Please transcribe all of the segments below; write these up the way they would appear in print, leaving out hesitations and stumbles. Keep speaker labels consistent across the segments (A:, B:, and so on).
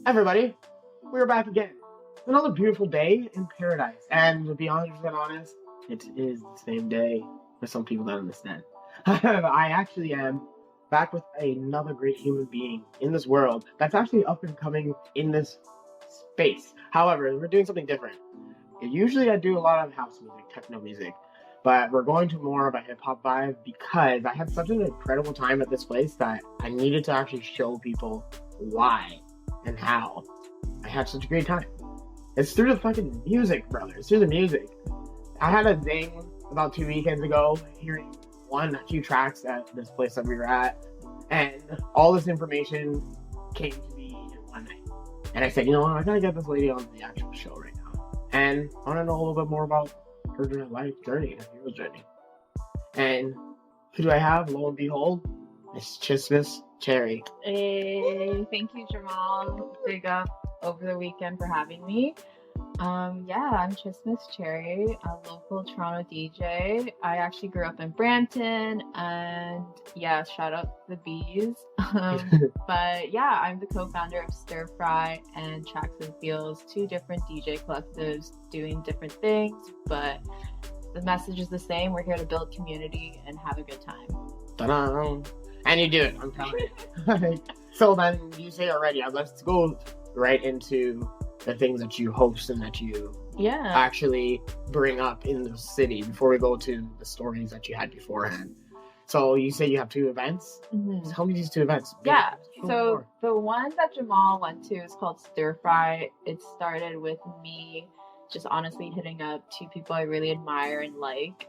A: Everybody, we're back again. It's another beautiful day in paradise. And to be 100% honest, it is the same day for some people that understand. I actually am back with another great human being in this world that's actually up and coming in this space. However, we're doing something different. Usually I do a lot of house music, techno music, but we're going to more of a hip-hop vibe because I had such an incredible time at this place that I needed to actually show people why and how I had such a great time. It's through the fucking music, brother. It's through the music. I had a zing about 2 weekends ago, hearing a few tracks at this place that we were at, and all this information came to me in one night. And I said, you know what, I gotta get this lady on the actual show right now. And I want to know a little bit more about her life journey, her hero's journey. And who do I have? Lo and behold, it's Chissmiss Cherry.
B: Hey, thank you, Jamal. Big up over the weekend for having me. I'm Chissmiss Cherry, a local Toronto DJ. I actually grew up in Brampton, and shout out the bees. But I'm the co-founder of Stir Fry and Traxx and Feels, two different DJ collectives doing different things, but the message is the same. We're here to build community and have a good time.
A: Ta-da! And you do it, I'm telling you. So then, you say already, let's go right into the things that you host and that you actually bring up in the city before we go to the stories that you had beforehand. So you say you have two events? Mm-hmm. Tell me these two events.
B: Yeah, so the one that Jamal went to is called Stir Fry. It started with me just honestly hitting up two people I really admire and like,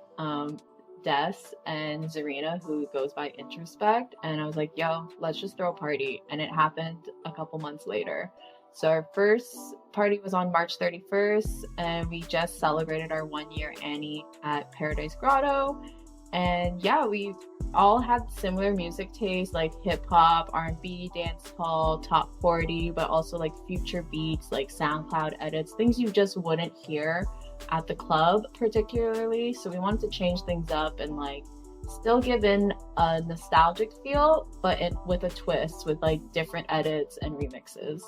B: Des and Zarina, who goes by Introspect, and I was like, yo, let's just throw a party. And it happened a couple months later. So our first party was on March 31st, and we just celebrated our 1 year Annie at Paradise Grotto. And we all had similar music tastes, like hip-hop, R&B, dancehall, top 40, but also like future beats, like SoundCloud edits, things you just wouldn't hear at the club particularly. So we wanted to change things up and like still give in a nostalgic feel, but with a twist, with like different edits and remixes.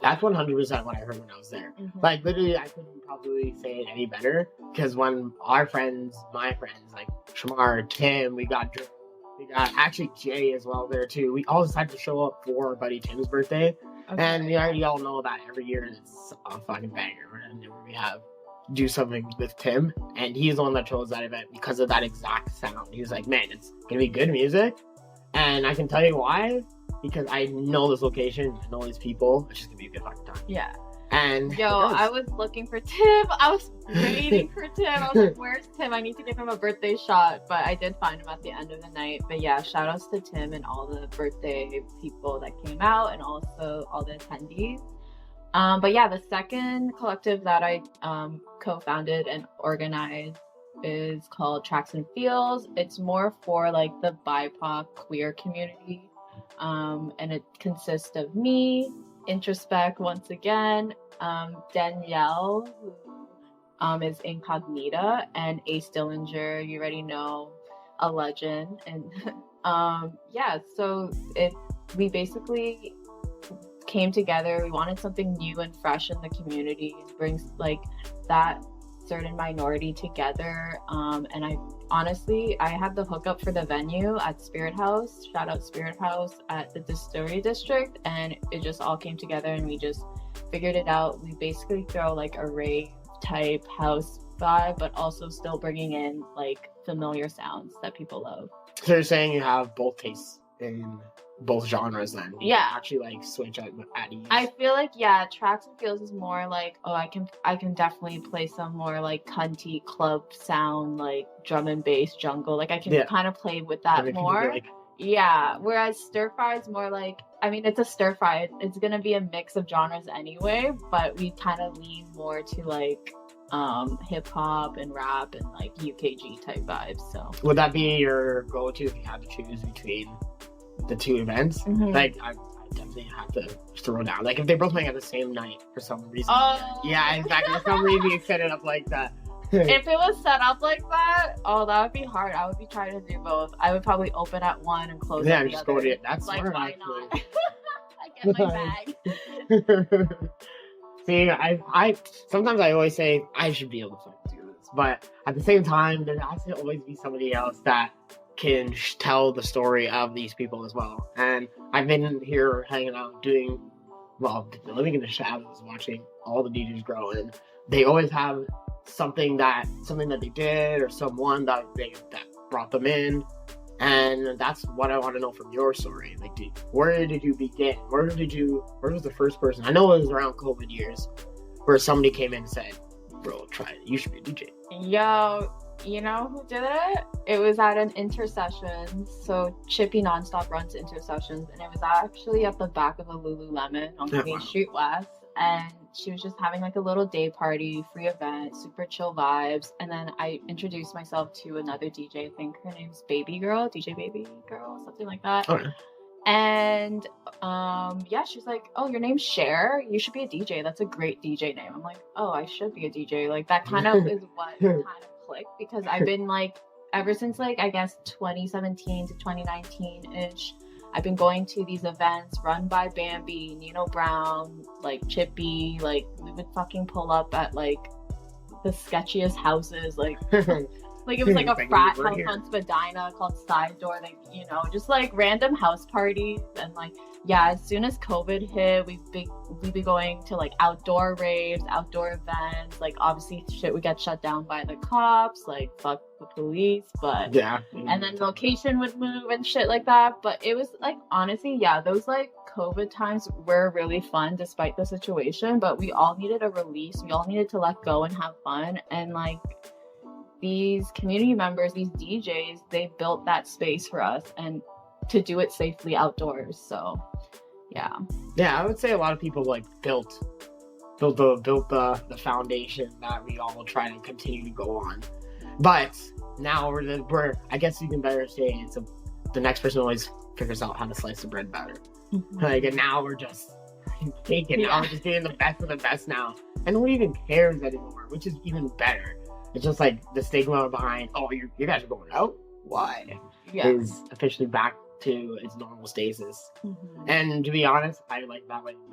A: That's 100% what I heard when I was there. Mm-hmm. Like, literally, I couldn't probably say it any better. Because when my friends, like Shamar, Tim, we got actually Jay as well there too. We all decided to show up for our buddy Tim's birthday. Okay. And we already all know that every year it's a fucking banger. Whenever we do something with Tim. And he's the one that chose that event because of that exact sound. He was like, man, it's going to be good music. And I can tell you why. Because I know this location, I know these people. It's just gonna be a good fucking time.
B: Yeah.
A: And
B: I was looking for Tim. I was waiting for Tim. I was like, where's Tim? I need to give him a birthday shot. But I did find him at the end of the night. But shout outs to Tim and all the birthday people that came out and also all the attendees. The second collective that I co-founded and organized is called Traxx and Feels. It's more for like the BIPOC queer community. And it consists of me, Introspect once again, Danielle, who is Incognita, and Ace Dillinger, you already know, a legend. And so we basically came together. We wanted something new and fresh in the community, brings like that certain minority together, and I had the hookup for the venue at Spirit House. Shout out Spirit House at the Distillery District, and it just all came together and we just figured it out. We basically throw like a rave type house vibe, but also still bringing in like familiar sounds that people love.
A: So you're saying you have both tastes in both genres then? You actually like switch at ease.
B: I feel like Traxx and Feels is more like, I can definitely play some more like cunty club sound, like drum and bass jungle, like I can kind of play with that more. Whereas Stir Fry is more like, it's a stir fry, it's gonna be a mix of genres anyway, but we kind of lean more to like hip-hop and rap and like UKG type vibes. So
A: would that be your go-to if you had to choose between the two events? Mm-hmm. Like I definitely have to throw down, like if they both make at the same night for some reason. Exactly. For some reason you set it up like that.
B: If it was set up like that, that would be hard. I would be trying to do both. I would probably open at one and close at the
A: just
B: other.
A: Go to it. That's
B: like,
A: smart,
B: why
A: actually.
B: not? I get my bag.
A: See, I sometimes I always say I should be able to fucking do this, but at the same time, there has to always be somebody else that can tell the story of these people as well. And I've been here hanging out, living in the shadows, watching all the DJs grow, and they always have something that they did or someone that brought them in. And that's what I want to know from your story. Like, where did you begin? Where was the first person? I know it was around COVID years where somebody came in and said, bro, try it. You should be a DJ.
B: Yo, you know who did it? It was at an intercession. So Chippy Nonstop runs intercessions, and it was actually at the back of a Lululemon on Queen Street West. And she was just having like a little day party, free event, super chill vibes. And then I introduced myself to another DJ. I think her name's Baby Girl, DJ Baby Girl, something like that.
A: Okay.
B: And she was like, oh, your name's Cher, you should be a DJ. That's a great DJ name. I'm like, oh, I should be a DJ. Like, that kind of is what kind of clicked, because I've been like, ever since like, I guess 2017 to 2019-ish, I've been going to these events run by Bambi, Nino Brown, like Chippy. Like, we would fucking pull up at like the sketchiest houses, like like it was like a frat house on Spadina called Side Door, like, you know, just like random house parties. And like, yeah, as soon as COVID hit, we'd be going to like outdoor raves, outdoor events. Like, obviously shit would get shut down by the cops, like fuck the police, but
A: yeah.
B: And then location would move and shit like that. But it was like, honestly, yeah, those like COVID times were really fun despite the situation, but we all needed a release. We all needed to let go and have fun. And like, these community members, these DJs, they built that space for us and to do it safely outdoors. So yeah,
A: I would say a lot of people like built the foundation that we all try to continue to go on. But now we're I guess you can better say the next person always figures out how to slice the bread better. Mm-hmm. Like, and now we're just taking Now we're just doing the best of the best now, and nobody even cares anymore, which is even better. It's just like the stigma behind, oh, you guys are going out? Why? Yeah. Is officially back to its normal stasis. Mm-hmm. And to be honest, I like that way in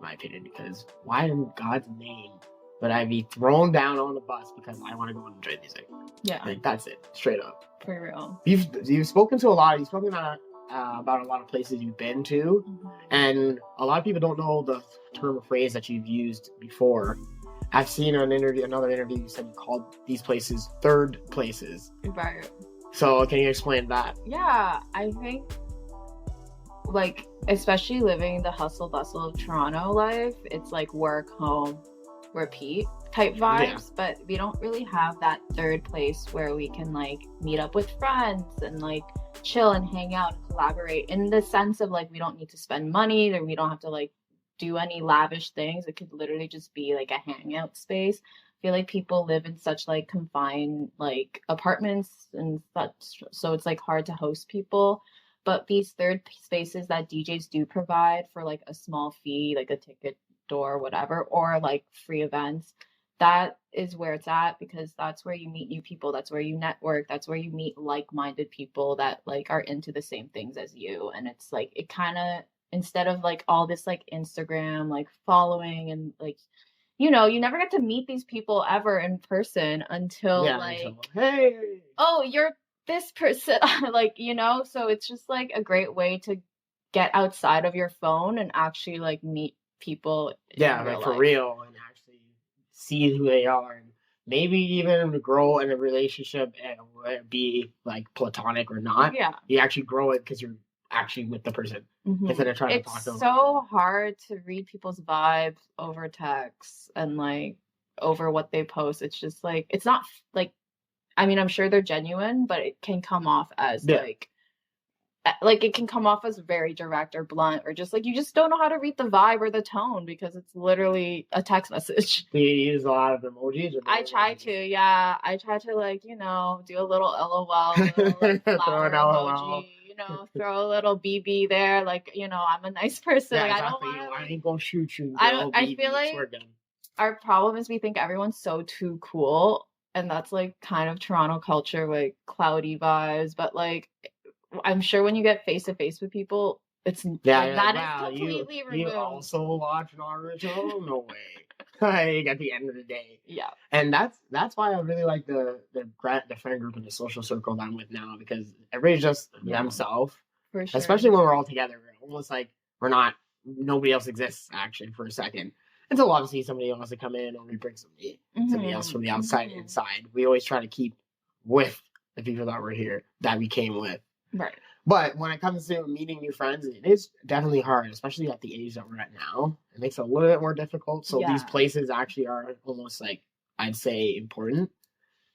A: my opinion, because why in God's name would I be thrown down on the bus because I want to go and enjoy music? Yeah. Like, that's it. Straight up.
B: For real.
A: You've spoken about a lot of places you've been to, mm-hmm. and a lot of people don't know the term or phrase that you've used before. I've seen another interview, you said you called these places third places.
B: Right.
A: So can you explain that?
B: Yeah, I think, like, especially living the hustle bustle of Toronto life, it's like work, home, repeat type vibes. Yeah. But we don't really have that third place where we can like meet up with friends and like chill and hang out and collaborate, in the sense of like, we don't need to spend money, or we don't have to like do any lavish things. It could literally just be like a hangout space. I feel like people live in such like confined like apartments and such, so it's like hard to host people. But these third spaces that DJs do provide for like a small fee, like a ticket door or whatever, or like free events, that is where it's at, because that's where you meet new people, that's where you network, that's where you meet like-minded people that like are into the same things as you. And it's like, it kind of, instead of like all this like Instagram like following, and like, you know, you never get to meet these people ever in person until hey, oh, you're this person, like, you know. So it's just like a great way to get outside of your phone and actually like meet people
A: like for real, and actually see who they are, and maybe even grow in a relationship, and whether it be like platonic or not. Yeah, you actually grow it because you're actually with the person, mm-hmm. instead of trying to talk to them.
B: It's so hard to read people's vibes over text and like over what they post. It's just like, it's not like, I mean, I'm sure they're genuine, but it can come off as like it can come off as very direct or blunt, or just like, you just don't know how to read the vibe or the tone, because it's literally a text message.
A: Do you use a lot of emojis?
B: I try to like, you know, do a little LOL, little, like, flower emoji, you know, throw a little BB there, like, you know, I'm a nice person.
A: Yeah,
B: like,
A: exactly. I ain't gonna shoot you.
B: I feel like our problem is we think everyone's so too cool, and that's like kind of Toronto culture, like cloudy vibes. But like, I'm sure when you get face to face with people, It's
A: Yeah,
B: like,
A: you're
B: that
A: like,
B: is
A: wow,
B: completely
A: you
B: removed.
A: also watch Naruto? No way. Like at the end of the day.
B: Yeah.
A: And that's why I really like the friend group and the social circle that I'm with now, because everybody's just themselves.
B: For sure.
A: Especially when we're all together. We're almost like nobody else exists actually for a second. Until obviously somebody wants to come in or we bring somebody else from the outside inside. We always try to keep with the people that were here, that we came with.
B: Right.
A: But when it comes to meeting new friends, it is definitely hard, especially at the age that we're at now. It makes it a little bit more difficult. So these places actually are almost like, I'd say, important.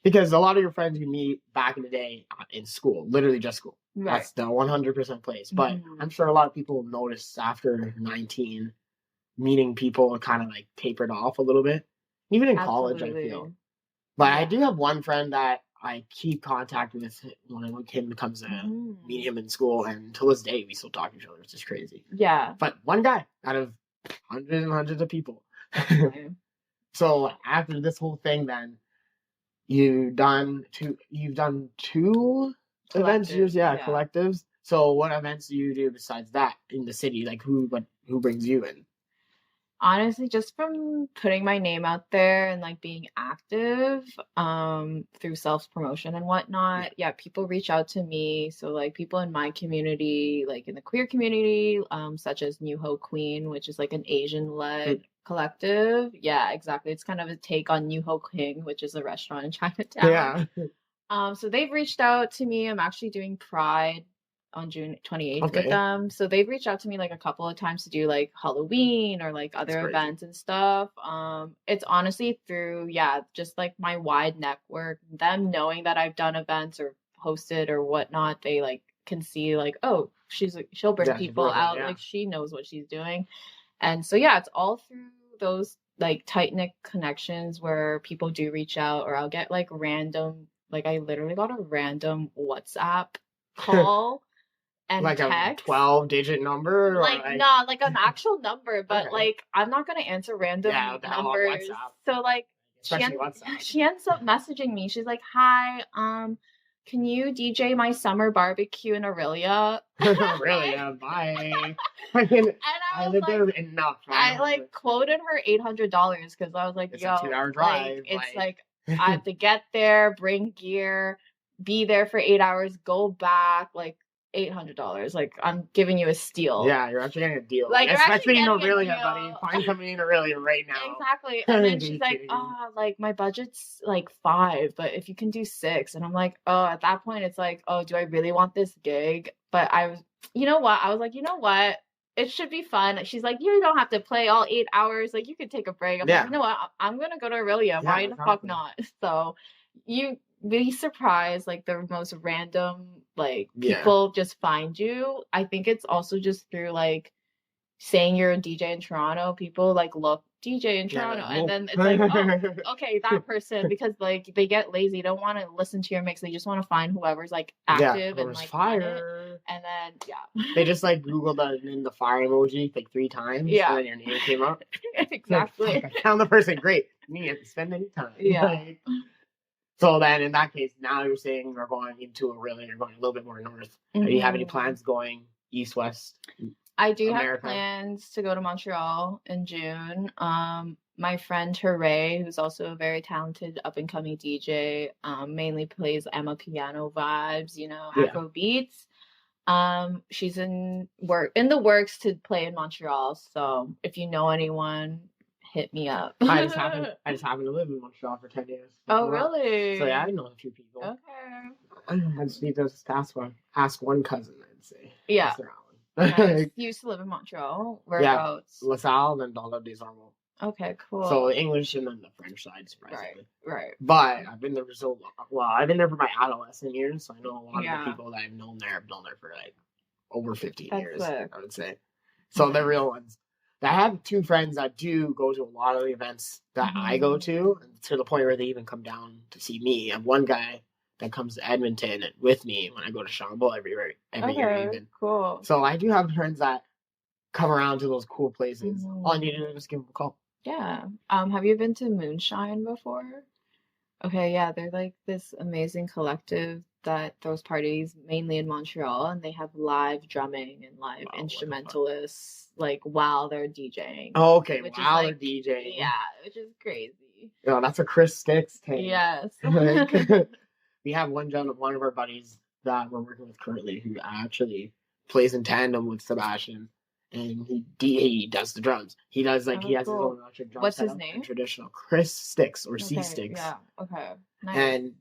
A: Because a lot of your friends you meet back in the day in school, literally just school. Right. That's the 100% place. But I'm sure a lot of people noticed after 19, meeting people kind of like tapered off a little bit. Even in college, I feel. But I do have one friend that I keep contact with when him comes to meet him in school, and to this day we still talk to each other. It's just crazy. Yeah. But one guy out of hundreds and hundreds of people. So after this whole thing, then you've done two events, collectives. So what events do you do besides that in the city? Like who brings you in?
B: Honestly, just from putting my name out there and like being active through self-promotion and whatnot, people reach out to me. So like people in my community, like in the queer community, such as New Ho Queen, which is like an Asian-led collective. Yeah, exactly. It's kind of a take on New Ho King, which is a restaurant in Chinatown. Yeah. So they've reached out to me. I'm actually doing Pride on June 28th with them. So they've reached out to me like a couple of times to do like Halloween or like other events and stuff. It's honestly through, just like my wide network, them knowing that I've done events or hosted or whatnot, they like can see like, oh, she'll bring people out. Like she knows what she's doing. And so, it's all through those like tight knit connections where people do reach out, or I'll get like random, like I literally got a random WhatsApp call. And
A: like
B: text.
A: A 12-digit number?
B: Like an actual number, but like I'm not gonna answer random numbers. So like she ends up messaging me. She's like, "Hi, can you DJ my summer barbecue in Aurelia?"
A: Aurelia, bye. I lived there enough.
B: I like quoted her $800 because I was like,
A: it's a 2-hour drive.
B: Like, it's like I have to get there, bring gear, be there for 8 hours, go back, like $800. Like I'm giving you a steal.
A: Yeah, you're actually getting a deal. Like especially in Aurelia, buddy. Find somebody in Aurelia right now.
B: Exactly. And then she's like, like my budget's like 5, but if you can do 6. And I'm like, oh, at that point it's like, oh, do I really want this gig? But I was, you know what? I was like, you know what? It should be fun. She's like, you don't have to play all 8 hours. Like you could take a break. I'm like, you know what? I'm gonna go to Aurelia. Why the fuck not? So you be surprised, like the most random like people just find you. I think it's also just through like saying you're a DJ in Toronto, people like look DJ in Toronto, and then it's like, oh, okay, that person, because like they get lazy, don't want to listen to your mix, they just want to find whoever's like active and like fire, and then
A: they just like Googled in the fire emoji like 3 times, and then your name came up.
B: Exactly.
A: Like, I found the person. Great, you have to spend any time. Like, so then, in that case, now you're saying we're going into Aurelia, you're going a little bit more north. Do you have any plans going east, west?
B: I do have plans to go to Montreal in June. My friend Hooray, who's also a very talented up-and-coming DJ, mainly plays Emma piano vibes, Afro beats. She's in the works to play in Montreal. So if you know anyone, hit me up.
A: I just happen to live in Montreal for 10 years.
B: Oh, really?
A: So I know a few people.
B: Okay.
A: I just need to ask one cousin, I'd say.
B: Yeah. I used to live in Montreal. Whereabouts?
A: LaSalle, then Dollar des Armours.
B: Okay, cool.
A: So the English and then the French side, surprisingly.
B: Right.
A: But I've been there for so long. Well, I've been there for my adolescent years, so I know a lot of the people that I've known there have known there for like over 15 years, I would say. So they're real ones. I have 2 friends that do go to a lot of the events that I go to the point where they even come down to see me. I have one guy that comes to Edmonton with me when I go to Chambeau every year even.
B: Cool.
A: So I do have friends that come around to those cool places. All I need to do is just give them a call.
B: Yeah. Have you been to Moonshine before? Okay, yeah, they're like this amazing collective that throws parties mainly in Montreal, and they have live drumming and live
A: Wow, what the fuck?
B: instrumentalists like while they're DJing.
A: Oh, okay,
B: Which
A: wow,
B: is
A: they're
B: like,
A: DJing.
B: yeah, which is crazy.
A: Yo, that's a Chris Sticks thing.
B: Yes.
A: Like, we have one of our buddies that we're working with currently who actually plays in tandem with Sebastian, and he does the drums. He does like he
B: Oh,
A: has his
B: cool.
A: own electric drum
B: What's his
A: setup and
B: name?
A: traditional Chris Sticks or C
B: Okay,
A: Sticks.
B: yeah, okay. Nice.
A: And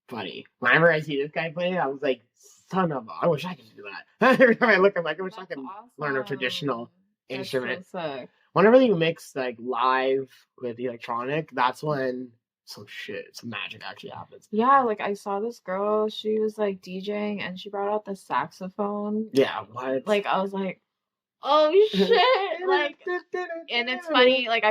A: buddy, whenever I see this guy play, I was like, son of a, I wish I could do that. Every time I look, I'm like, I wish I
B: That's
A: could learn a traditional
B: awesome. That's
A: instrument.
B: so sick.
A: Whenever you mix like live with electronic, that's when some magic actually happens.
B: Yeah, like I saw this girl, she was like DJing and she brought out the saxophone.
A: Yeah, what?
B: Like I was like, oh shit! Like, and it's funny, like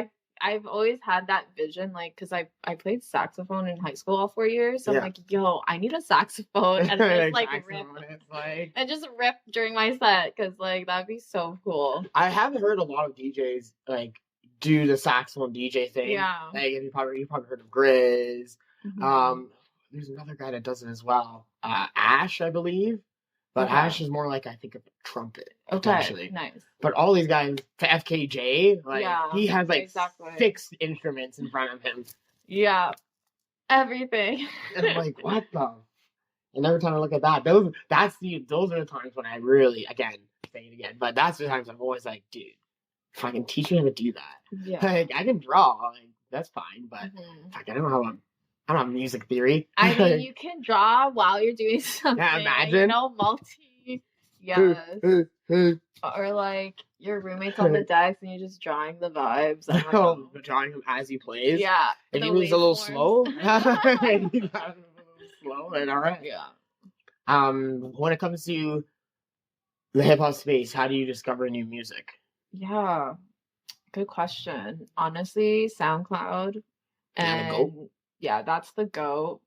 B: I've always had that vision, like, because I played saxophone in high school all 4 years, so
A: Yeah.
B: I'm like, yo, I need a saxophone and just like rip
A: It's like
B: and just rip during my set, because like that'd be so cool.
A: I have heard a lot of DJs like do the saxophone DJ thing.
B: Yeah.
A: Like you probably heard of Grizz.
B: Mhm.
A: There's another guy that does it as well. Ash, I believe. But
B: Okay.
A: Ash is more like I think of a trumpet.
B: Okay,
A: Potentially.
B: nice.
A: But all these guys, FKJ, like
B: Yeah,
A: he has like
B: exactly.
A: 6 instruments in front of him.
B: Yeah, everything.
A: And I'm like, what the? And every time I look at that, those are the times when I really, again, say it again, but that's the times I'm always like, dude, if I can teach you how to do that,
B: Yeah.
A: like I can draw, like that's fine, but
B: Mhm.
A: fuck, I don't have music theory.
B: I mean, you can draw while you're doing something.
A: Yeah, imagine.
B: Yes. Or like your roommate's on the desk and you're just drawing the vibes. I don't know.
A: Drawing him as he plays.
B: Yeah.
A: If
B: the
A: he moves a little
B: waveforms.
A: slow, if he moves a little slow, then all right.
B: Yeah.
A: When it comes to the hip hop space, how do you discover new music?
B: Yeah. Good question. Honestly, SoundCloud.
A: Yeah, the GOAT.
B: Yeah, that's the GOAT.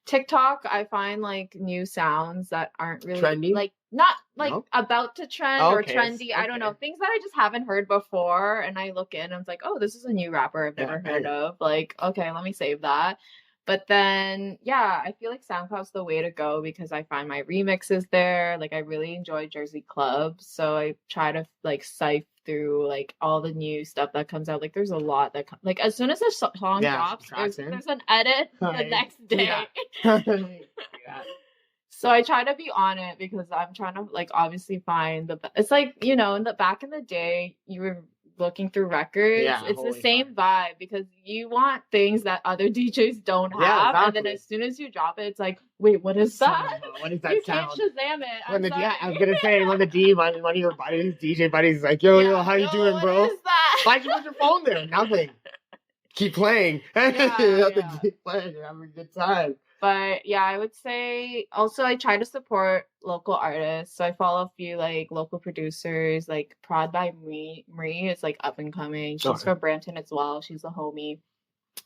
B: TikTok, I find like new sounds that aren't really
A: Trendy?
B: like not like
A: No?
B: about to trend or
A: Okay,
B: trendy. I don't know.
A: okay.
B: Things that I just haven't heard before, and I look in and I'm like, oh, this is a new rapper I've never heard of. Like, okay, let me save that. But then, yeah, I feel like SoundCloud's the way to go because I find my remixes there. Like, I really enjoy Jersey Club, so I try to like sift through like all the new stuff that comes out. Like, there's a lot that like as soon as a song drops, there's an edit the next day.
A: Yeah.
B: So I try to be on it because I'm trying to like obviously find it's like, you know, in the back in the day you were looking through records.
A: Yeah,
B: it's the same vibe because you want things that other DJs don't have.
A: Yeah, exactly.
B: And then as soon as you drop it, it's like, wait, what is that?
A: What is that
B: you
A: sound?
B: can't Shazam it.
A: I was gonna say one of your buddies, DJ buddies, is like, yo, how you doing, bro?
B: What is that?
A: Why'd you put your phone there? Nothing. Keep playing. Keep playing. You're having a good time.
B: But yeah, I would say also I try to support local artists. So I follow a few like local producers, like Prod by Marie is like up and coming. She's from Brampton as well. She's a homie.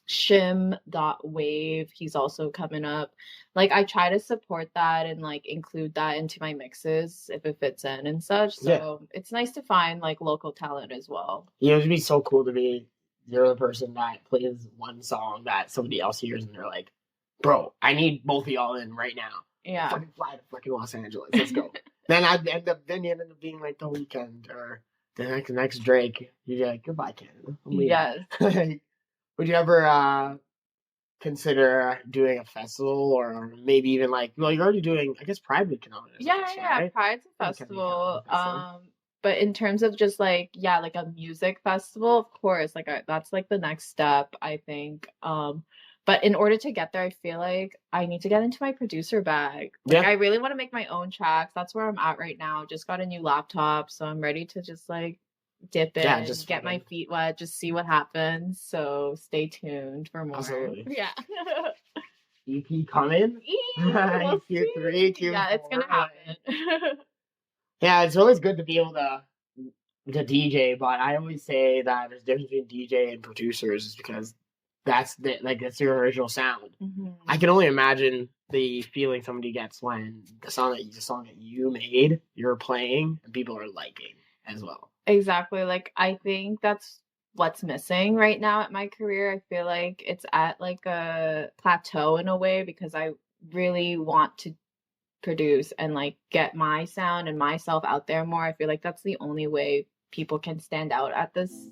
B: Shim.wave, he's also coming up. Like I try to support that and like include that into my mixes if it fits in and such. So it's nice to find like local talent as well.
A: Yeah, it would be so cool to be the other person that plays one song that somebody else hears and they're like, bro, I need both of y'all in right now.
B: Yeah.
A: Fucking fly to fucking Los Angeles. Let's go. Then you end up being like the Weeknd or the next Drake. You're like, goodbye, Canada.
B: Yes.
A: Would you ever consider doing a festival or maybe even like, well, you're already doing, I guess Pride would count as
B: right? Pride's a festival. But in terms of just like, like a music festival, of course, like that's like the next step, I think. But in order to get there, I feel like I need to get into my producer bag. Like, I really want to make my own tracks. That's where I'm at right now. Just got a new laptop, so I'm ready to just like dip in, just get my feet wet, just see what happens. So stay tuned for more.
A: Absolutely.
B: Yeah.
A: EP coming?
B: We'll
A: Q3, Q4.
B: Yeah, it's gonna happen.
A: Yeah, it's always good to be able to DJ, but I always say that there's a difference between DJ and producers because that's your original sound.
B: Mm-hmm.
A: I can only imagine the feeling somebody gets when the song that you made, you're playing, and people are liking as well.
B: Exactly. Like I think that's what's missing right now at my career. I feel like it's at like a plateau in a way because I really want to produce and like get my sound and myself out there more. I feel like that's the only way people can stand out at this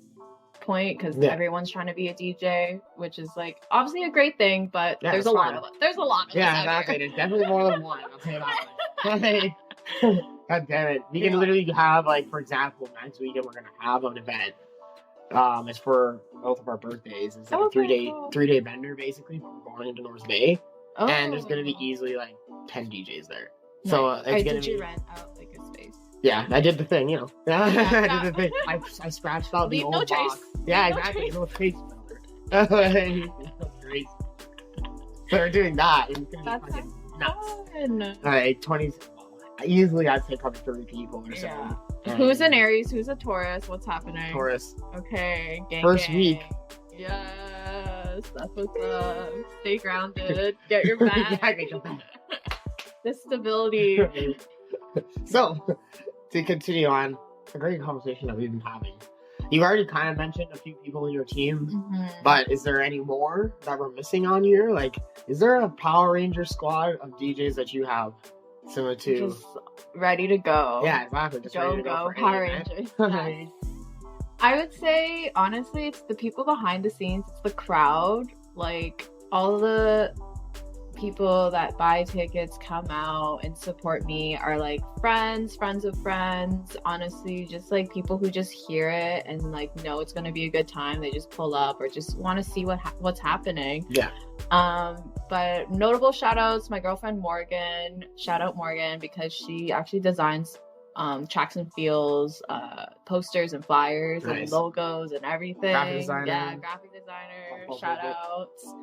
B: point, because everyone's trying to be a DJ, which is like obviously a great thing, but there's a lot of us. There's a lot of us out
A: exactly.
B: here.
A: There's definitely more than one. I'll say that one. God damn it. We can literally have, like, for example, next weekend we're gonna have an event. It's for both of our birthdays. It's like a three-day bender basically. We're going into North Bay, and there's gonna be easily like 10 DJs there. Nice. So it's gonna be. Rent out like a space? Yeah, I did the thing, you know. I did the thing. I scratched out the old box. Yeah, exactly. No trace. No trace. So we're doing that. And it's gonna be fucking nuts. Like 20. Easily, I'd say probably 30 people or so.
B: Yeah. Who's an Aries? Who's a Taurus? What's happening?
A: Taurus.
B: Okay.
A: First week.
B: Yes, that's what's up. Stay grounded. Get your back. The stability.
A: So, to continue on, a great conversation that we've been having. You already kind of mentioned a few people in your team, but is there any more that we're missing on here? Like, is there a Power Ranger squad of DJs that you have? Similar to
B: just ready to go.
A: Yeah, exactly. Just
B: go Power Rangers. Yes. I would say honestly, it's the people behind the scenes. It's the crowd. Like all the people that buy tickets, come out and support me are like friends of friends. Honestly, just like people who just hear it and like know it's gonna be a good time. They just pull up or just want to see what's happening.
A: Yeah.
B: But notable shout outs, my girlfriend Morgan. Shout out Morgan because she actually designs tracks and feels, posters and flyers and logos and everything.
A: Graphic designer.
B: Yeah, graphic designer. Shout outs.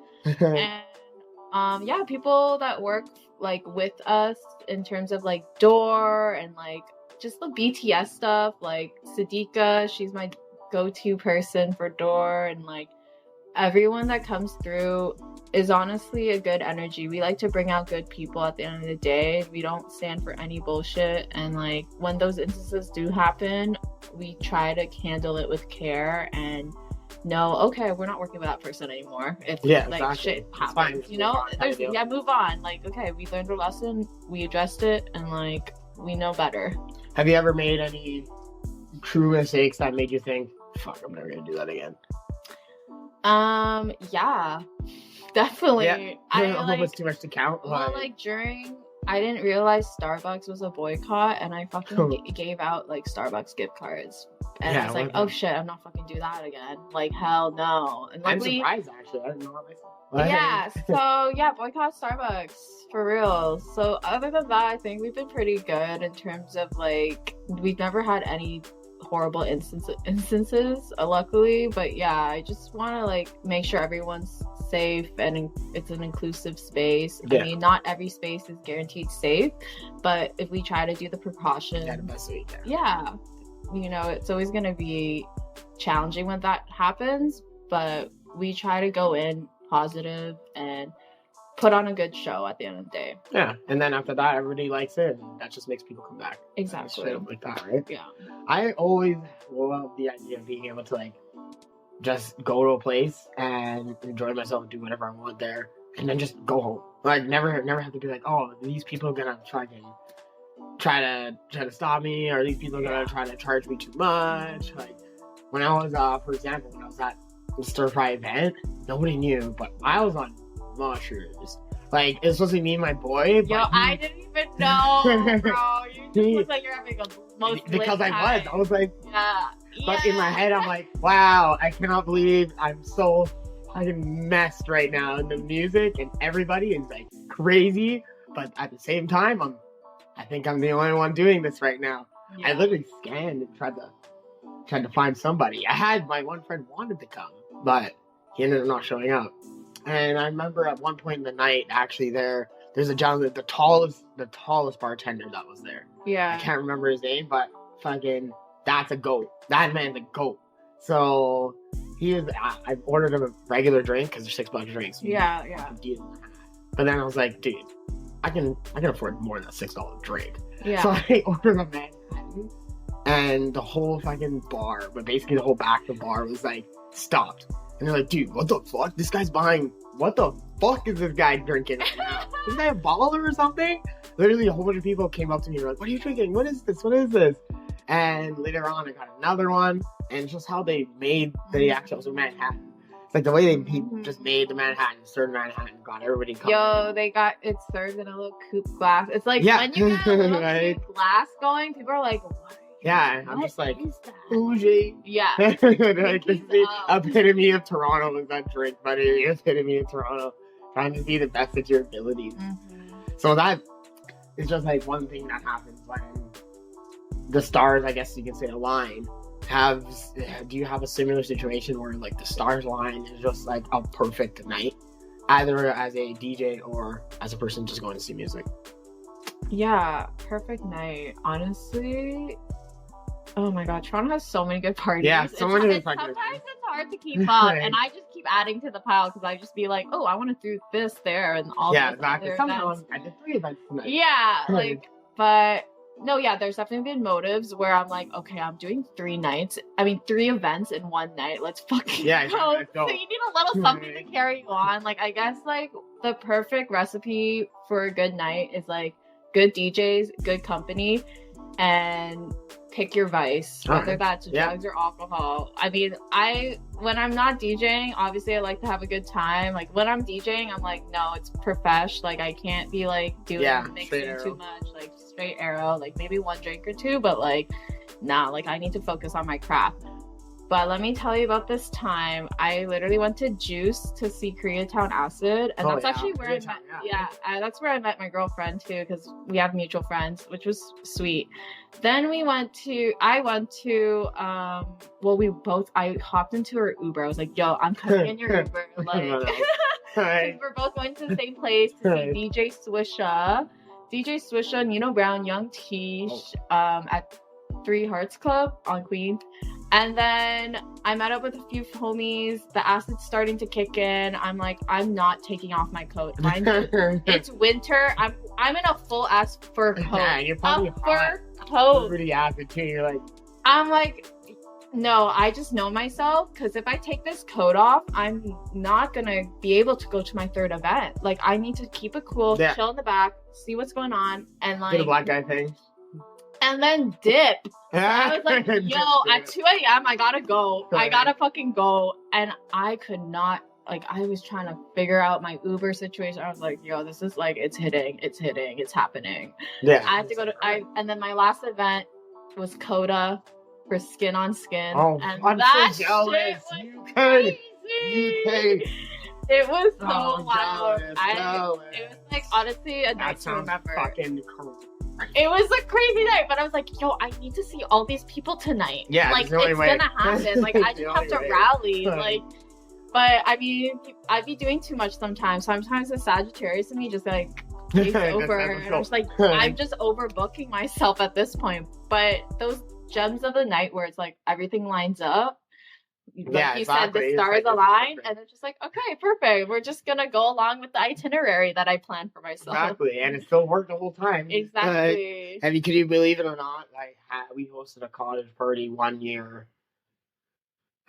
B: And yeah, people that work like with us in terms of like door and like just the BTS stuff. Like Sadiqa, she's my go-to person for door, and like everyone that comes through is honestly a good energy. We like to bring out good people at the end of the day. We don't stand for any bullshit, and like when those instances do happen, we try to handle it with care and know, okay, we're not working with that person anymore. If like shit happens, you know, move on. Like, okay, we learned a lesson, we addressed it, and like we know better.
A: Have you ever made any true mistakes that made you think, fuck, I'm never gonna do that again?
B: Yeah, definitely.
A: Yeah. Almost too much to count.
B: Well, like I didn't realize Starbucks was a boycott, and I fucking gave out like Starbucks gift cards. And I was like, oh shit, I'm not fucking do that again. Like, hell no. And
A: I'm surprised, actually. I didn't know
B: that. Yeah, so yeah, boycott Starbucks for real. So other than that, I think we've been pretty good in terms of like, we've never had any horrible instances, luckily. But yeah, I just want to like make sure everyone's safe and it's an inclusive space. I mean, not every space is guaranteed safe, but if we try to do the precautions,
A: the best we can.
B: Yeah, you know, it's always going to be challenging when that happens, but we try to go in positive and put on a good show at the end of the day.
A: Yeah, and then after that, everybody likes it, and that just makes people come back.
B: Exactly.
A: Like that, right?
B: Yeah.
A: I always love the idea of being able to like just go to a place and enjoy myself and do whatever I want there, and then just go home. Like never have to be like, oh, these people are gonna fucking try to stop me, or these people are gonna try to charge me too much. Like when I was, for example, when I was at the stir fry event, nobody knew, but I was on mushrooms. Like it was supposed to be me and my boy.
B: Yo, I didn't even know, bro. You just look like you're having a most
A: because I was like,
B: yeah.
A: But in my head, I'm like, wow, I cannot believe I'm so fucking messed right now. And the music and everybody is like crazy, but at the same time, I think I'm the only one doing this right now. Yeah. I literally scanned and tried to find somebody. I had my one friend wanted to come, but he ended up not showing up. And I remember at one point in the night, actually, there's a gentleman, the tallest bartender that was there.
B: Yeah.
A: I can't remember his name, but fucking, that's a goat. That man's a goat. So I ordered him a regular drink because they're $6 drinks.
B: Yeah.
A: But then I was like, dude, I can afford more than a $6 drink.
B: Yeah.
A: So I ordered a Manhattan, and the whole fucking bar, but basically the whole back of the bar was like stopped. And they're like, dude, what the fuck? This guy's buying. What the fuck is this guy drinking right now? Is this guy a baller or something? literally a whole bunch of people came up to me and were like, what are you drinking? What is this? What is this? And later on, I got another one. And it's just how they made the actual Manhattan. It's like the way they just made the Manhattan, served Manhattan, got everybody coming.
B: Yo, it served in a little coupe glass. It's like when you get a little
A: Right?
B: coupe glass going, people are like, what?
A: Yeah, I'm just like,
B: is that?
A: bougie.
B: Yeah.
A: Like, the epitome of Toronto was that drink, buddy. The epitome of Toronto. Trying to be the best at your abilities. So that is just like one thing that happens when the stars, I guess you can say, align. Do you have a similar situation where like the stars align is just like a perfect night, either as a DJ or as a person just going to see music?
B: Yeah, perfect night. Honestly, oh my god, Toronto has so many good parties.
A: Yeah, so many good parties.
B: Sometimes it's hard to keep up, and I just keep adding to the pile because I just be like, oh, I want to do this there and all.
A: Yeah,
B: this
A: exactly.
B: other
A: Sometimes
B: events.
A: I did 3 events tonight.
B: Yeah, like, but no, yeah, there's definitely been motives where I'm like, okay, I'm doing 3 events in one night. Let's fucking go.
A: Let's go.
B: So you need a little something to carry you on. Like, I guess like the perfect recipe for a good night is like good DJs, good company, and pick your vice, whether that's drugs or alcohol. I mean, when I'm not DJing, obviously I like to have a good time. Like when I'm DJing, I'm like, no, it's profesh. Like I can't be like mixing too much, like straight arrow, like maybe 1 drink or 2, but like nah, like I need to focus on my craft. But let me tell you about this time. I literally went to Juice to see Koreatown Acid, and that's actually where I met. That's where I met my girlfriend too, because we have mutual friends, which was sweet. Then I hopped into her Uber. I was like, "Yo, I'm coming in your Uber," like, because we're both going to the same place to see DJ Swisha, Nino Brown, Young Tish, at 3 Hearts Club on Queen. And then I met up with a few homies. The acid's starting to kick in. I'm like, I'm not taking off my coat. Mind you, it's winter. I'm in a full ass fur coat.
A: Yeah, and you're probably
B: fur coat.
A: Pretty acid too. You're like,
B: I'm like, no, I just know myself, because if I take this coat off, I'm not gonna be able to go to my 3rd event. Like, I need to keep it cool, chill in the back, see what's going on, and like
A: do the black guy thing.
B: And then dip. So I was like, yo, at 2 a.m. I gotta go. I gotta fucking go. And I could not, like, I was trying to figure out my Uber situation. I was like, yo, this is like, it's happening.
A: Yeah.
B: I had to go and then my last event was Coda for Skin on Skin.
A: Oh,
B: and
A: I'm
B: that
A: so jealous.
B: Shit was crazy. It was so wild. It was like, honestly, a night to remember.
A: Fucking crazy.
B: It was a crazy night, but I was like, yo, I need to see all these people tonight.
A: Yeah,
B: like, it's gonna happen. Like, I just have to rally. Like, but I mean, I'd be doing too much sometimes. Sometimes the Sagittarius in me just like takes over. And I'm just like, I'm just overbooking myself at this point. But those gems of the night where it's like everything lines up. Like you said, the stars align, and it's just like, okay, perfect. We're just gonna go along with the itinerary that I planned for myself.
A: Exactly, and it still worked the whole time.
B: Exactly.
A: I mean, can you believe it or not? We hosted a cottage party one year.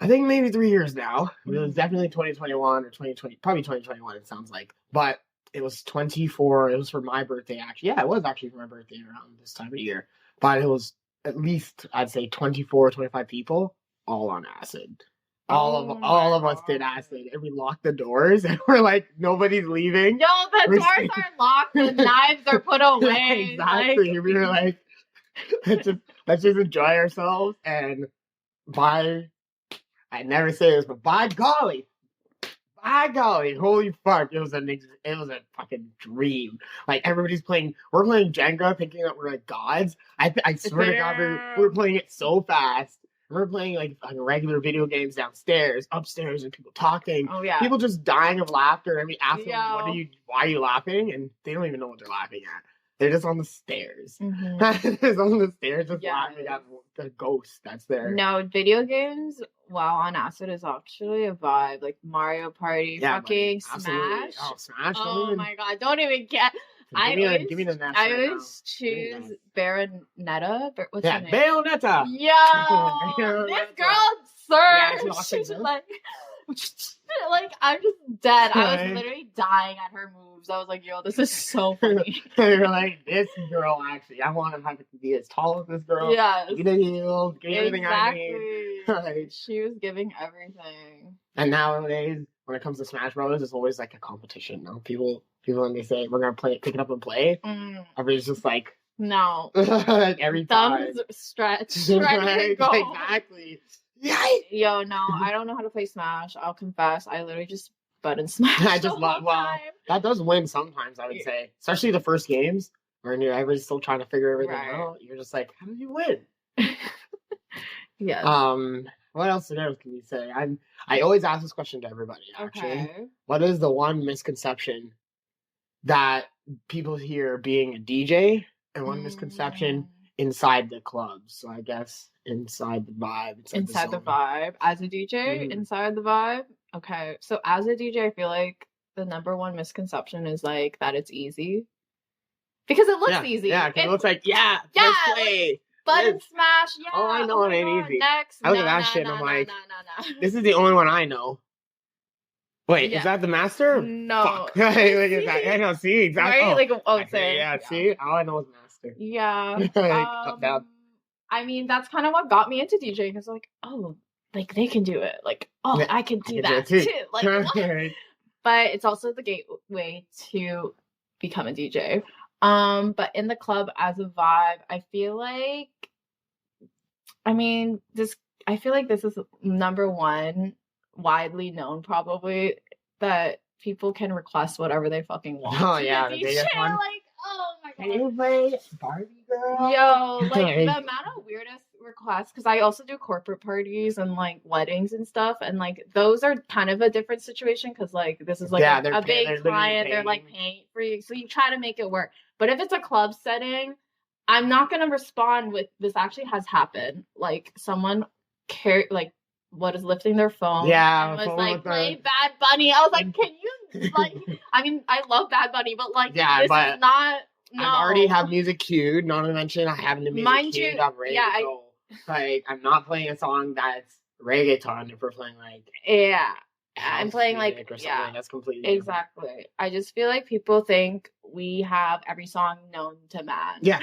A: I think maybe 3 years now. It was definitely 2021 or 2020, probably 2021. It sounds like, but it was 24. It was for my birthday, actually. Yeah, it was actually for my birthday around this time of year. But it was at least, I'd say, 24, 25 people, all on acid. All of us did acid, and we locked the doors, and we're like, nobody's leaving.
B: No, the doors are locked, the knives are put away.
A: Exactly. We were like, let's just enjoy ourselves, and I never say this, but by golly, holy fuck, it was a fucking dream. Like, we're playing Jenga, thinking that we're like gods. I swear to God, we're playing it so fast. We're playing like regular video games downstairs, upstairs, and people talking. Oh yeah, people just dying of laughter. And we ask them, why are you laughing? And they don't even know what they're laughing at. They're just on the stairs. Mm-hmm. Just on the stairs, just laughing at the ghost that's there.
B: No, video games while on acid is actually a vibe. Like Mario Party, fucking Smash.
A: Oh, Smash!
B: Oh my god, don't even get.
A: Give me the next.
B: I always choose Bayonetta. What's her name?
A: Bayonetta.
B: Yo, this girl surged. She's like, Like, I'm just dead. I was
A: Right.
B: literally dying at her moves. I was like, yo, this is so funny.
A: You're like, this girl, actually, I want to have to be as tall as this girl.
B: Yes.
A: Give me the heels, give me everything I need. Like,
B: She was giving everything.
A: and nowadays, when it comes to Smash Brothers, it's always like a competition. No, people when they say we're gonna pick it up and play, everybody's just like,
B: no,
A: like every time.
B: thumbs stretch,
A: Right,
B: ready to go.
A: exactly. Yikes.
B: Yo, no, I don't know how to play Smash. I'll confess, I literally just button smash.
A: I just love. Well, that does win sometimes. I would say, especially the first games when everybody's still trying to figure everything out. You're just like, how did you win?
B: Yes.
A: What else can you say? I always ask this question to everybody. Actually,
B: Okay.
A: what is the one misconception that people hear being a DJ, and one misconception inside the club? So I guess inside the vibe.
B: Inside the vibe. As a DJ, inside the vibe. Okay. So as a DJ, I feel like the number one misconception is like that it's easy. Because it looks easy.
A: Yeah, because it looks like, let's play.
B: Button smash, yeah.
A: Oh, I know it ain't easy.
B: Next.
A: I look at that shit and I'm like, this is the only one I know. Wait, is that the master?
B: No.
A: Fuck. Look at that. I know, see, exactly.
B: Right?
A: See? All I know is master.
B: Yeah.
A: Up, down.
B: I mean, that's kind of what got me into DJing. Because, like, oh, like, they can do it. Like, oh, I can do that too. Like, what? But it's also the gateway to become a DJ. But in the club as a vibe, I feel like this is number one, widely known probably, that people can request whatever they fucking want.
A: Oh yeah, the
B: DJ,
A: biggest one.
B: like, oh my god.
A: Can you play Barbie Girl?
B: Yo, like the amount of weirdest requests, because I also do corporate parties and like weddings and stuff, and like those are kind of a different situation because like this is like a big client, they're like paying for you, so you try to make it work. But if it's a club setting, I'm not gonna respond with this actually has happened. Like someone was lifting their phone and was like playing Bad Bunny. I was like, can you like I mean I love Bad Bunny, but like this is not. No.
A: I already have music queued, not to mention I have the music queued. I'm ready to go. Like, I'm not playing a song that's reggaeton if we're playing like
B: I'm playing like
A: that's completely
B: exactly different. I just feel like people think we have every song known to man.
A: Yeah,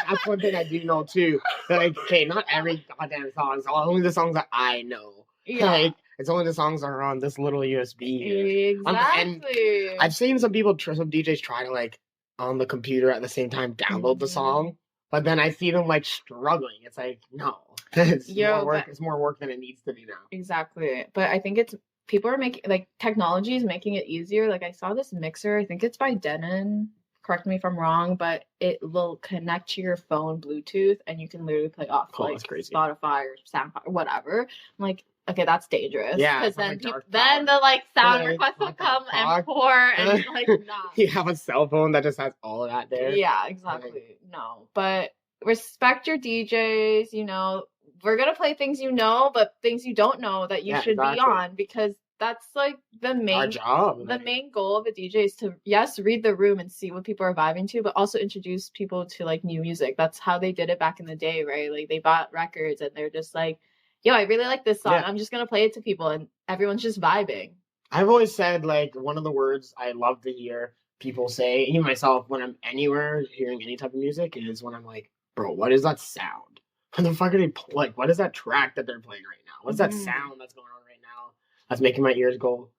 A: that's one thing I do know too. Like, okay, not every goddamn song, so only the songs that I know. Yeah. Like, it's only the songs that are on this little USB here.
B: Exactly.
A: And I've seen some DJs try to like on the computer at the same time download the song, but then I see them like struggling. It's like, no, it's more work. It's more work than it needs to be now.
B: Exactly, but I think people are making like technology is making it easier. Like I saw this mixer. I think it's by Denon. Correct me if I'm wrong, but it will connect to your phone Bluetooth, and you can literally play off like Spotify or SoundCloud or whatever. I'm like, okay, that's dangerous. Yeah, because then the like sound requests will come and pour and like nah.
A: You have a cell phone that just has all of that there.
B: Yeah, exactly. No, but respect your DJs. You know, we're gonna play things you know, but things you don't know that you should be on, because that's like the main
A: our job.
B: The main goal of a DJ is to read the room and see what people are vibing to, but also introduce people to like new music. That's how they did it back in the day, right? Like they bought records and they're just like, yo, I really like this song. Yeah. I'm just going to play it to people, and everyone's just vibing.
A: I've always said, like, one of the words I love to hear people say, even myself, when I'm anywhere hearing any type of music, is when I'm like, bro, what is that sound? What the fuck are they like? What is that track that they're playing right now? What's that sound that's going on right now that's making my ears go,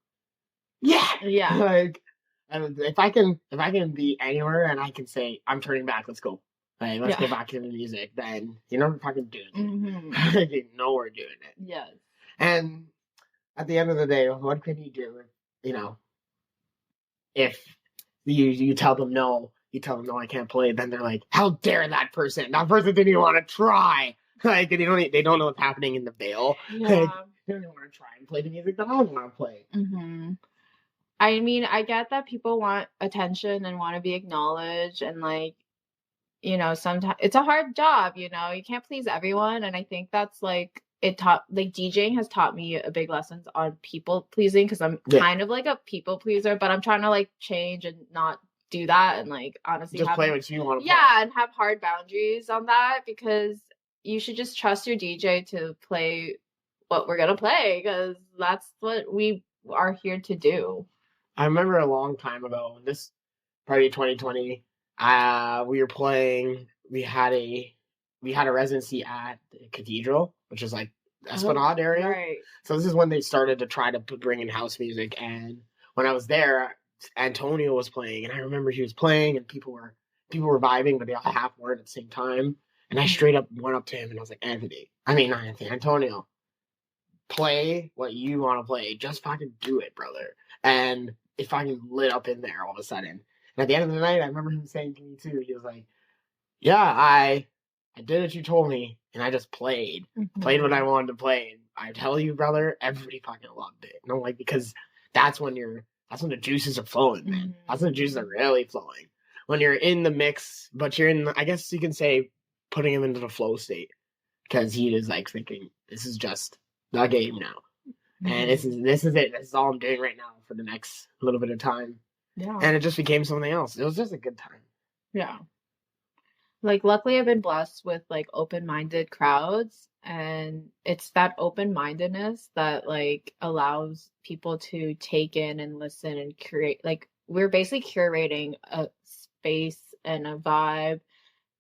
A: yeah. Like, if I can be anywhere and I can say, I'm turning back, let's go. Like, let's go back to the music, then you know we're fucking doing it. You know we're doing it.
B: Yes.
A: And at the end of the day, what can you do? You know, if you tell them no, I can't play, then they're like, how dare that person? That person didn't even want to try. Like, they don't know what's happening in the veil.
B: Yeah.
A: Like, they don't even want to try and play the music that I want to play.
B: I mean, I get that people want attention and want to be acknowledged, and like, you know, sometimes it's a hard job, you know, you can't please everyone. And I think that's like, DJing has taught me a big lessons on people pleasing, because I'm kind of like a people pleaser, but I'm trying to like change and not do that, and like honestly
A: just play what you want to
B: play. And have hard boundaries on that, because you should just trust your DJ to play what we're gonna play, because that's what we are here to do.
A: I remember a long time ago, this probably 2020, we were playing, we had a residency at the Cathedral, which is like Esplanade area.
B: Right.
A: So this is when they started to try to bring in house music, and when I was there, Antonio was playing, and I remember he was playing, and people were vibing, but they all half weren't at the same time. And I straight up went up to him and I was like, Antonio, play what you want to play. Just fucking do it, brother. And it fucking lit up in there all of a sudden. And at the end of the night, I remember him saying to me too, he was like, yeah, I did what you told me, and I just played what I wanted to play. And I tell you, brother, everybody fucking loved it. And I'm like, because that's when the juices are flowing, man. That's when the juices are really flowing. When you're in the mix, but you're in, I guess you can say, putting him into the flow state. Because he is like thinking, this is just the game now. And this is it. This is all I'm doing right now for the next little bit of time.
B: Yeah.
A: And it just became something else. It was just a good time.
B: Yeah. Like, luckily I've been blessed with like open-minded crowds, and it's that open-mindedness that like allows people to take in and listen and curate. Like, we're basically curating a space and a vibe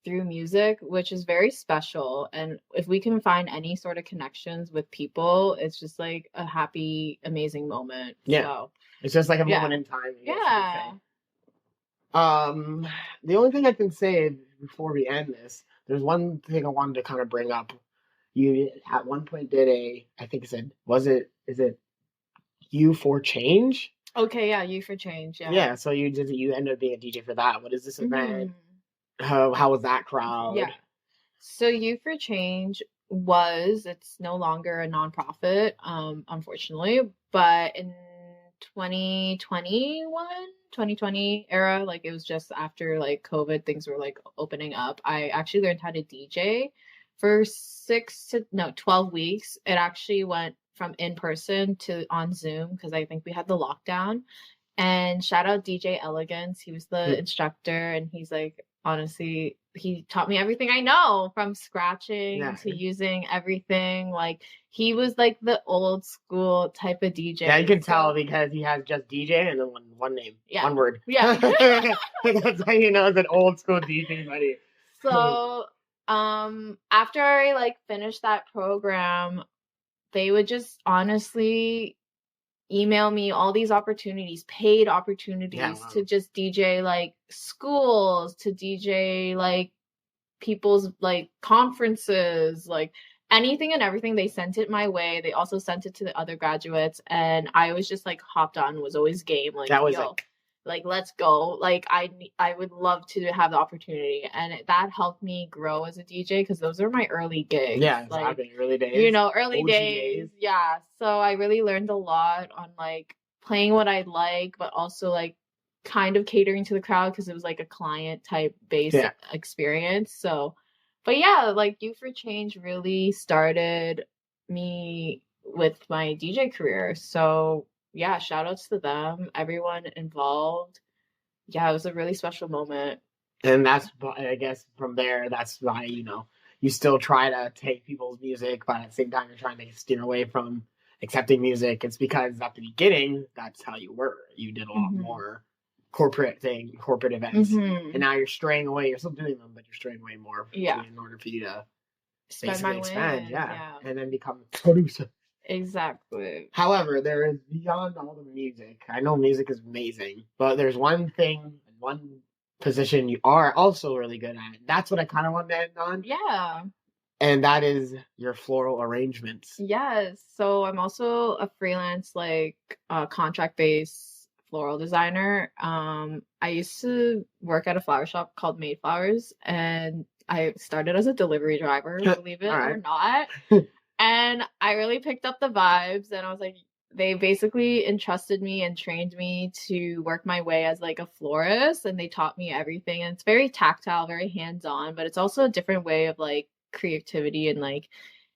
B: through music, which is very special. And if we can find any sort of connections with people, it's just like a happy, amazing moment.
A: Yeah.
B: So,
A: it's just like a moment in time. I guess
B: yeah.
A: you could say. The only thing I can say before we end this, there's one thing I wanted to kind of bring up. You at one point did I think it said, is it You for Change?
B: Okay, yeah, You for Change, yeah.
A: Yeah, so you ended up being a DJ for that. What is this event? How was that crowd?
B: Yeah. So You for Change it's no longer a nonprofit, unfortunately, but in 2020 era, like it was just after like COVID, things were like opening up. I actually learned how to DJ for 12 weeks. It actually went from in person to on Zoom because I think we had the lockdown. And shout out DJ Elegance. He was the instructor, and he's like, honestly, he taught me everything I know, from scratching to using everything. Like, he was like the old school type of DJ.
A: Yeah, you can tell because he has just DJ and then one name.
B: Yeah.
A: One word.
B: Yeah.
A: That's how you know it's an old school DJ, buddy.
B: So, after I like finished that program, they would just honestly email me all these opportunities, paid opportunities to just DJ like schools, to DJ like people's like conferences, like anything and everything. They sent it my way. They also sent it to the other graduates, and I was just like hopped on, was always game. Like, that was like let's go. Like, I would love to have the opportunity, and that helped me grow as a DJ because those are my early gigs.
A: Yeah, exactly.
B: Like,
A: early days.
B: You know, early days. Yeah. So I really learned a lot on like playing what I like, but also like kind of catering to the crowd because it was like a client type based experience. So, but yeah, like You for Change really started me with my DJ career. So yeah, shout outs to them, everyone involved. Yeah, it was a really special moment.
A: And that's, I guess, from there, that's why, you know, you still try to take people's music, but at the same time, you're trying to steer away from accepting music. It's because at the beginning, that's how you were. You did a lot more corporate events. And now you're straying away. You're still doing them, but you're straying away more in order for you to basically expand. And then become a producer.
B: Exactly.
A: However, there is beyond all the music. I know music is amazing, but there's one thing, one position you are also really good at. That's what I kind of want to end on.
B: Yeah.
A: And that is your floral arrangements.
B: Yes. So I'm also a freelance, like, contract-based floral designer. I used to work at a flower shop called Made Flowers, and I started as a delivery driver, believe it or not. And I really picked up the vibes, and I was like, they basically entrusted me and trained me to work my way as like a florist, and they taught me everything. And it's very tactile, very hands-on, but it's also a different way of like creativity, and like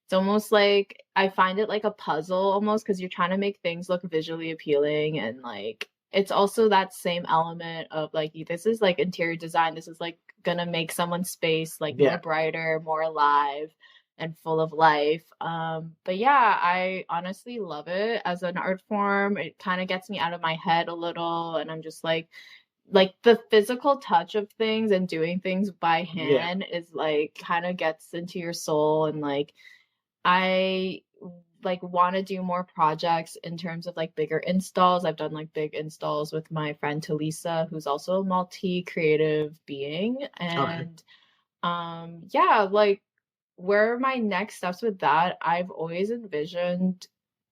B: it's almost like I find it like a puzzle almost, because you're trying to make things look visually appealing, and like it's also that same element of like, this is like interior design, this is like gonna make someone's space like more brighter, more alive. and full of life. But yeah, I honestly love it as an art form. It kind of gets me out of my head a little, and I'm just like the physical touch of things and doing things by
A: Yeah.
B: hand is like kind of gets into your soul, and like I like want to do more projects in terms of like bigger installs. I've done like big installs with my friend Talisa, who's also a multi-creative being.
A: Okay.
B: And yeah, like where my next steps with that, I've always envisioned,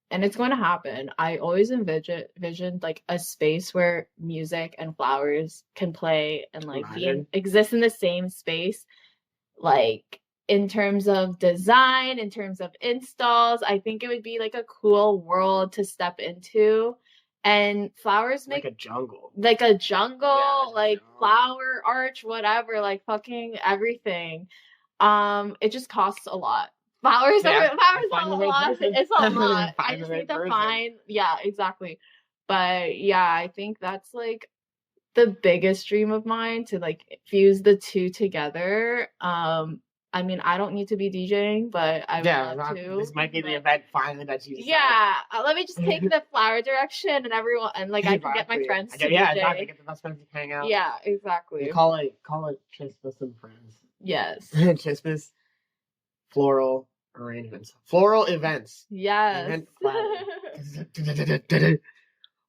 B: and it's going to happen. I always envisioned like a space where music and flowers can play and like
A: Imagine.
B: exist in the same space, like in terms of design, in terms of installs. I think it would be like a cool world to step into. And flowers
A: Like
B: make
A: a jungle.
B: like a jungle,
A: Yeah,
B: like
A: jungle.
B: flower arch, whatever, like fucking everything. It just costs a lot. Flowers
A: Yeah,
B: flowers
A: find
B: are
A: the
B: a
A: right
B: lot.
A: person.
B: It's a lot. I
A: Find the
B: just need
A: right
B: to
A: person.
B: find, yeah, exactly. But yeah, I think that's like the biggest dream of mine, to like fuse the two together. I mean, I don't need to be DJing, but I would
A: Yeah,
B: love to.
A: this might be the
B: But
A: event finally that you decide.
B: yeah, let me just take the flower direction, and everyone, and like I can get my
A: Exactly.
B: friends to
A: Yeah,
B: DJ.
A: exactly. Get the best friends to hang out.
B: Yeah,
A: You
B: exactly.
A: call it Chissmiss and Friends.
B: Yes.
A: Chissmiss floral arrangements. Floral events.
B: Yes.
A: Event planning.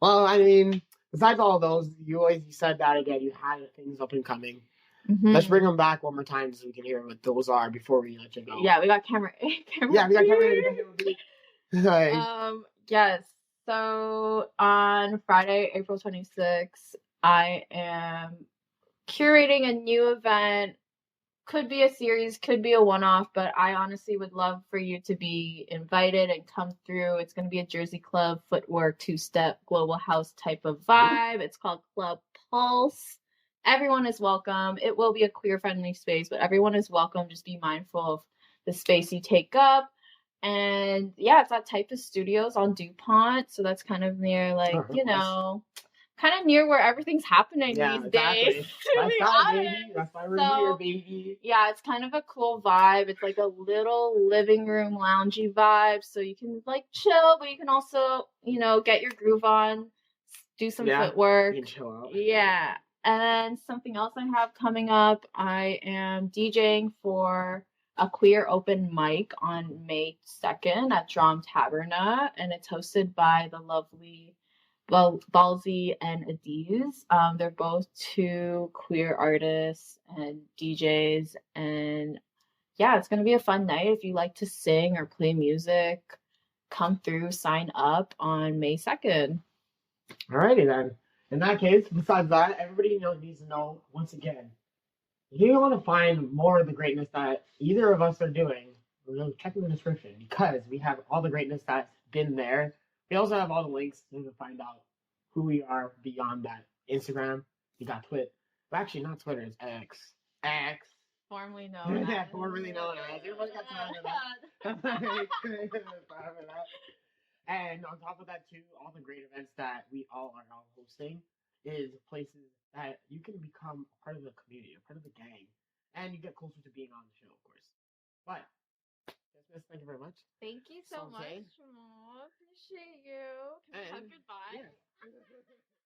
A: Well, I mean, besides all those, you said that again. You had things up and coming. Let's bring them back one more time so we can hear what those are before we let you go.
B: Yeah, we got camera.
A: Yeah, we got camera. Like,
B: yes. So on Friday, April 26th, I am curating a new event. Could be a series, could be a one-off, but I honestly would love for you to be invited and come through. It's going to be a Jersey club, footwork, two-step, global house type of vibe. It's called Club Pulse. Everyone is welcome. It will be a queer-friendly space, but everyone is welcome. Just be mindful of the space you take up. And yeah, it's at Type of Studios on DuPont, so that's kind of near, like, you know, kind of near where everything's happening these days.
A: That's why, baby. That's why we're here, baby.
B: Yeah, it's kind of a cool vibe. It's like a little living room loungy vibe, so you can like chill, but you can also, you know, get your groove on, do some footwork.
A: You can chill out.
B: Yeah. And something else I have coming up, I am DJing for a queer open mic on May 2nd at Drum Taberna, and it's hosted by the lovely Balzi and Adiz. They're both two queer artists and DJs, and yeah, it's gonna be a fun night. If you like to sing or play music, come through, sign up on May 2nd.
A: Alrighty then. In that case, besides that, everybody needs to know once again, if you want to find more of the greatness that either of us are doing, check in the description because we have all the greatness that's been there. We also have all the links to find out who we are beyond that. Instagram, you got Twitter. Well, actually, not Twitter, it's X. X.
B: Formerly known
A: Yeah, formerly known as. Everybody got time for that. And on top of that, too, all the great events that we all are now hosting is places that you can become a part of the community, a part of the gang, and you get closer to being on the show, of course. But, Chissmiss, thank you very much.
B: Thank you so much, Jamal. Appreciate you. Can we hug goodbye?
A: Yeah.